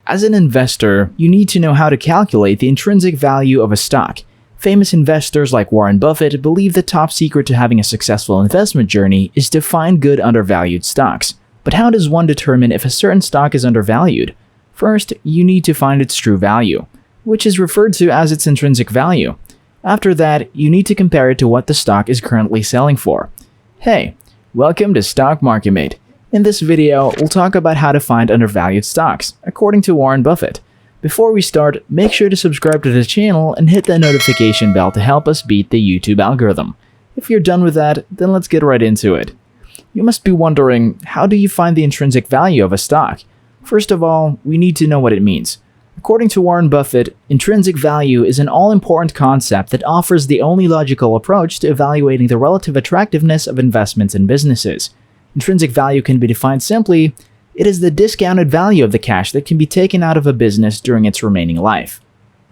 As an investor, you need to know how to calculate the intrinsic value of a stock. Famous investors like Warren Buffett believe the top secret to having a successful investment journey is to find good undervalued stocks. But how does one determine if a certain stock is undervalued? First, you need to find its true value, which is referred to as its intrinsic value. After that, you need to compare it to what the stock is currently selling for. Hey, welcome to Stock Market Mate. In this video, we'll talk about how to find undervalued stocks, according to Warren Buffett. Before we start, make sure to subscribe to the channel and hit that notification bell to help us beat the YouTube algorithm. If you're done with that, then let's get right into it. You must be wondering, how do you find the intrinsic value of a stock? First of all, we need to know what it means. According to Warren Buffett, intrinsic value is an all-important concept that offers the only logical approach to evaluating the relative attractiveness of investments and businesses. Intrinsic value can be defined simply: it is the discounted value of the cash that can be taken out of a business during its remaining life.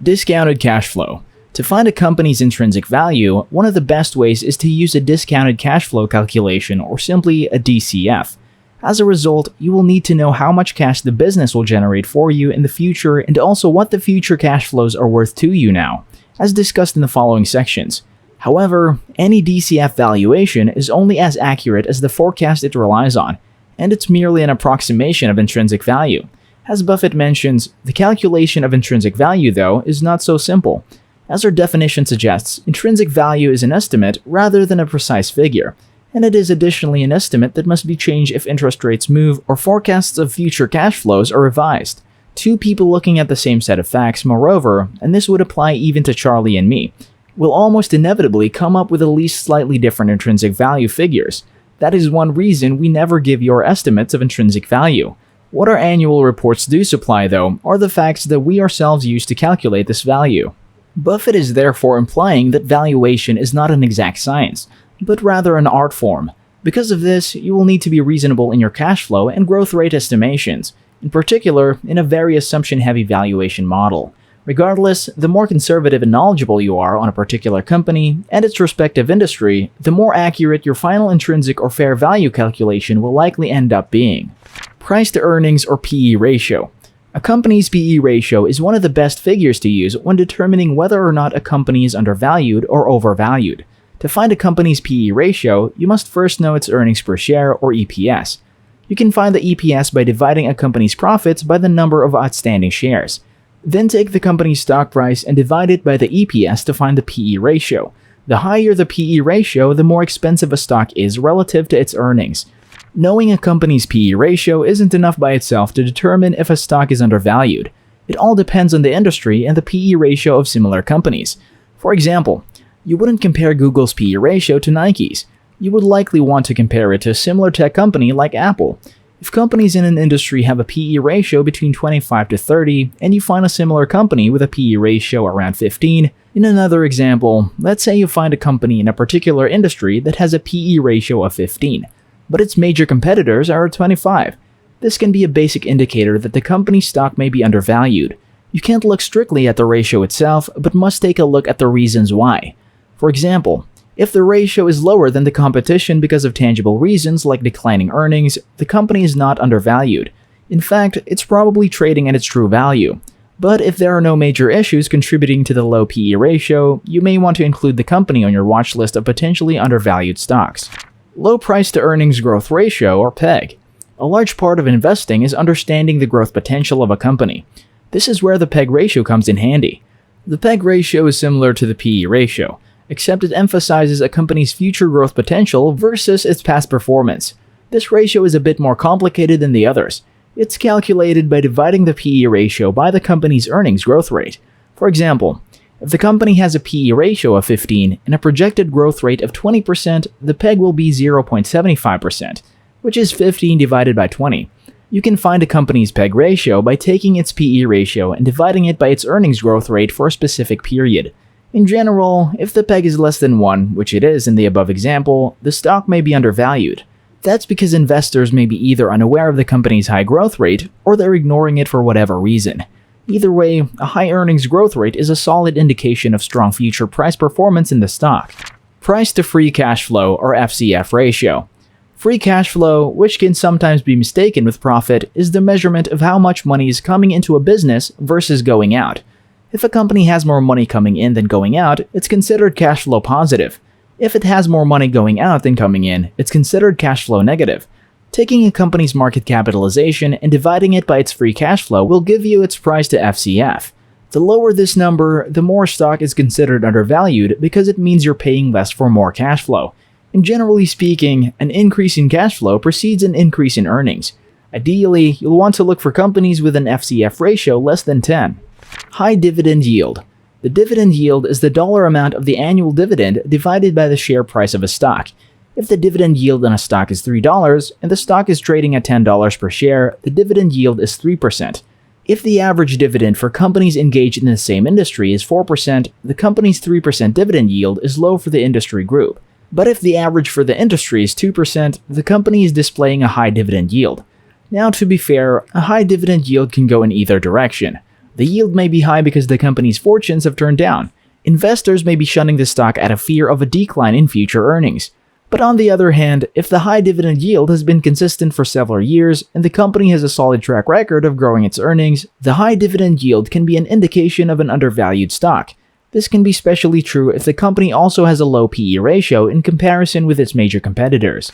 Discounted cash flow. To find a company's intrinsic value, one of the best ways is to use a discounted cash flow calculation, or simply a DCF. As a result, you will need to know how much cash the business will generate for you in the future and also what the future cash flows are worth to you now, as discussed in the following sections. However, any DCF valuation is only as accurate as the forecast it relies on, and it's merely an approximation of intrinsic value. As Buffett mentions, the calculation of intrinsic value, though, is not so simple. As our definition suggests, intrinsic value is an estimate rather than a precise figure, and it is additionally an estimate that must be changed if interest rates move or forecasts of future cash flows are revised. Two people looking at the same set of facts, moreover, and this would apply even to Charlie and me, will almost inevitably come up with at least slightly different intrinsic value figures. That is one reason we never give your estimates of intrinsic value. What our annual reports do supply, though, are the facts that we ourselves use to calculate this value. Buffett is therefore implying that valuation is not an exact science, but rather an art form. Because of this, you will need to be reasonable in your cash flow and growth rate estimations, in particular in a very assumption-heavy valuation model. Regardless, the more conservative and knowledgeable you are on a particular company and its respective industry, the more accurate your final intrinsic or fair value calculation will likely end up being. Price to earnings, or PE ratio. A company's PE ratio is one of the best figures to use when determining whether or not a company is undervalued or overvalued. To find a company's PE ratio, you must first know its earnings per share, or EPS. You can find the EPS by dividing a company's profits by the number of outstanding shares. Then take the company's stock price and divide it by the EPS to find the PE ratio. The higher the PE ratio, the more expensive a stock is relative to its earnings. Knowing a company's PE ratio isn't enough by itself to determine if a stock is undervalued. It all depends on the industry and the PE ratio of similar companies. For example, you wouldn't compare Google's PE ratio to Nike's. You would likely want to compare it to a similar tech company like Apple. If companies in an industry have a PE ratio between 25 to 30, and you find a similar company with a PE ratio around 15, in another example, let's say you find a company in a particular industry that has a PE ratio of 15, but its major competitors are at 25. This can be a basic indicator that the company's stock may be undervalued. You can't look strictly at the ratio itself, but must take a look at the reasons why. For example, if the ratio is lower than the competition because of tangible reasons like declining earnings, the company is not undervalued. In fact, it's probably trading at its true value. But if there are no major issues contributing to the low PE ratio, you may want to include the company on your watch list of potentially undervalued stocks. Low price to earnings growth ratio, or PEG. A large part of investing is understanding the growth potential of a company. This is where the PEG ratio comes in handy. The PEG ratio is similar to the PE ratio, except it emphasizes a company's future growth potential versus its past performance. This ratio is a bit more complicated than the others. It's calculated by dividing the PE ratio by the company's earnings growth rate. For example, if the company has a PE ratio of 15 and a projected growth rate of 20%, the PEG will be 0.75%, which is 15 divided by 20. You can find a company's PEG ratio by taking its PE ratio and dividing it by its earnings growth rate for a specific period. In general, if the PEG is less than 1, which it is in the above example, the stock may be undervalued. That's because investors may be either unaware of the company's high growth rate, or they're ignoring it for whatever reason. Either way, a high earnings growth rate is a solid indication of strong future price performance in the stock. Price to free cash flow, or FCF ratio. Free cash flow, which can sometimes be mistaken with profit, is the measurement of how much money is coming into a business versus going out. If a company has more money coming in than going out, it's considered cash flow positive. If it has more money going out than coming in, it's considered cash flow negative. Taking a company's market capitalization and dividing it by its free cash flow will give you its price to FCF. The lower this number, the more stock is considered undervalued because it means you're paying less for more cash flow. And generally speaking, an increase in cash flow precedes an increase in earnings. Ideally, you'll want to look for companies with an FCF ratio less than 10. High dividend yield. The dividend yield is the dollar amount of the annual dividend divided by the share price of a stock. If the dividend yield on a stock is $3 and the stock is trading at $10 per share, the dividend yield is 3%. If the average dividend for companies engaged in the same industry is 4%, the company's 3% dividend yield is low for the industry group. But if the average for the industry is 2%, the company is displaying a high dividend yield. Now, to be fair, a high dividend yield can go in either direction. The yield may be high because the company's fortunes have turned down. Investors may be shunning the stock out of fear of a decline in future earnings. But on the other hand, if the high dividend yield has been consistent for several years and the company has a solid track record of growing its earnings, the high dividend yield can be an indication of an undervalued stock. This can be especially true if the company also has a low PE ratio in comparison with its major competitors.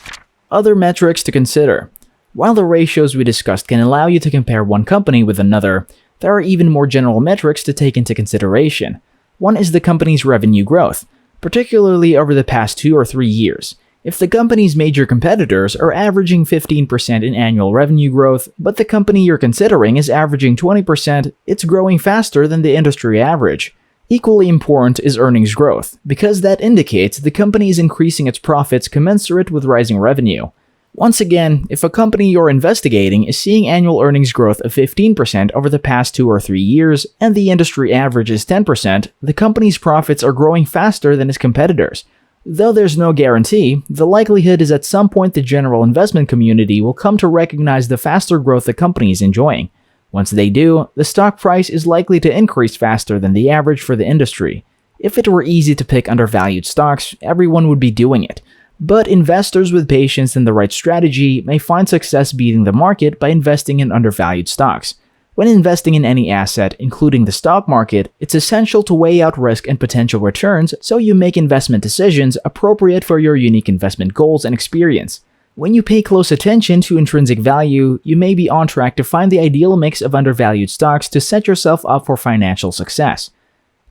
Other metrics to consider. While the ratios we discussed can allow you to compare one company with another, there are even more general metrics to take into consideration. One is the company's revenue growth, particularly over the past 2 or 3 years. If the company's major competitors are averaging 15% in annual revenue growth, but the company you're considering is averaging 20%, it's growing faster than the industry average. Equally important is earnings growth, because that indicates the company is increasing its profits commensurate with rising revenue. Once again, if a company you're investigating is seeing annual earnings growth of 15% over the past 2 or 3 years, and the industry average is 10%, the company's profits are growing faster than its competitors. Though there's no guarantee, the likelihood is at some point the general investment community will come to recognize the faster growth the company is enjoying. Once they do, the stock price is likely to increase faster than the average for the industry. If it were easy to pick undervalued stocks, everyone would be doing it. But investors with patience and the right strategy may find success beating the market by investing in undervalued stocks. When investing in any asset, including the stock market, it's essential to weigh out risk and potential returns so you make investment decisions appropriate for your unique investment goals and experience. When you pay close attention to intrinsic value, you may be on track to find the ideal mix of undervalued stocks to set yourself up for financial success.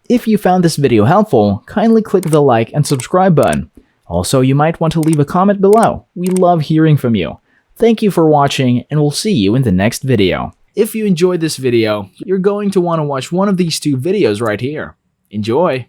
If you found this video helpful, kindly click the like and subscribe button. Also, you might want to leave a comment below. We love hearing from you. Thank you for watching, and we'll see you in the next video. If you enjoyed this video, you're going to want to watch one of these 2 videos right here. Enjoy!